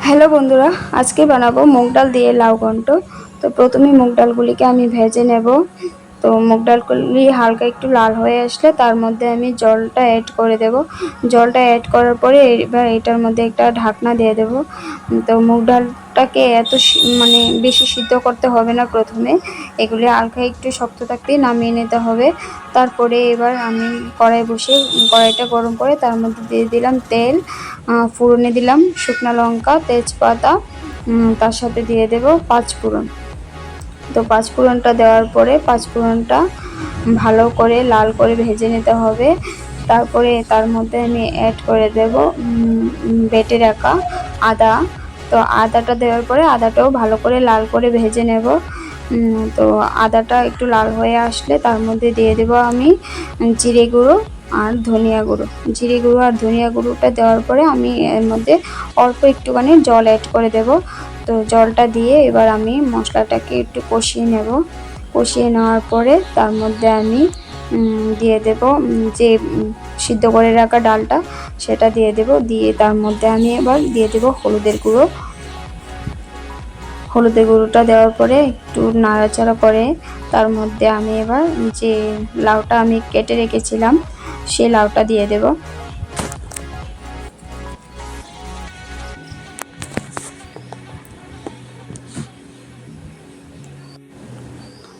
Hello বন্ধুরা, আজকে বানাবো মুগ ডাল দিয়ে লাউ ঘন্ট। তো প্রথমে মুগ ডালগুলিকে আমি ভেজে নেব। তো মুগ ডালগুলি হালকা একটু লাল হয়ে আসলে তার মধ্যে আমি জলটা অ্যাড করে দেব। জলটা অ্যাড করার পরে এবার এটার মধ্যে একটা ঢাকনা দিয়ে দেব। তো মুগ ডালটাকে এত মানে বেশি সিদ্ধ করতে হবে না। প্রথমে এগুলি হালকা একটু শক্ত থাকতেই নামিয়ে নিতে হবে। তারপরে এবার আমি কড়াই বসে কড়াইটা গরম করে তার মধ্যে দিয়ে দিলাম তেল, ফোড়নে দিলাম শুকনো লঙ্কা, তেজপাতা, তার সাথে দিয়ে দেব পাঁচফোড়ন। তো পাঁচফোড়নটা দেওয়ার পরে পাঁচফোড়নটা ভালো করে লাল করে ভেজে নিতে হবে। তারপরে তার মধ্যে আমি অ্যাড করে দেব বেটে রাখা আদা। তো আদাটা দেওয়ার পরে আদাটাও ভালো করে লাল করে ভেজে নেব। তো আদাটা একটু লাল হয়ে আসলে তার মধ্যে দিয়ে দেব আমি জিরে গুঁড়ো আর ধনিয়া গুঁড়ো। জিরে গুঁড়ো আর ধনিয়া গুঁড়োটা দেওয়ার পরে আমি এর মধ্যে অল্প একটুখানি জল অ্যাড করে দেব। তো জলটা দিয়ে এবার আমি মশলাটাকে একটু কষিয়ে নেব। কষিয়ে নেওয়ার পরে তার মধ্যে আমি দিয়ে দেব যে সিদ্ধ করে রাখা ডালটা, সেটা দিয়ে দেব। দিয়ে তার মধ্যে আমি এবার দিয়ে দেব হলুদের গুঁড়ো। হলুদের গুঁড়োটা দেওয়ার পরে একটু নাড়াচাড়া করে তার মধ্যে আমি এবার যে লাউটা আমি কেটে রেখেছিলাম সেই লাউটা দিয়ে দেব।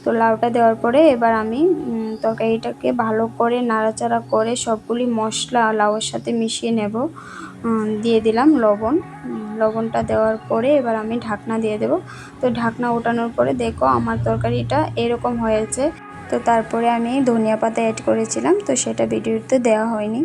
তো লাউটা দেওয়ার পরে এবার আমি তরকারিটাকে ভালো করে নাড়াচাড়া করে সবগুলি মশলা লাউয়ের সাথে মিশিয়ে নেব। দিয়ে দিলাম লবণ। লবণটা দেওয়ার পরে এবার আমি ঢাকনা দিয়ে দেব। তো ঢাকনা ওঠানোর পরে দেখো আমার তরকারিটা এরকম হয়েছে। তো তারপরে আমি ধনিয়া পাতা অ্যাড করেছিলাম, তো সেটা ভিডিওতে দেওয়া হয়নি।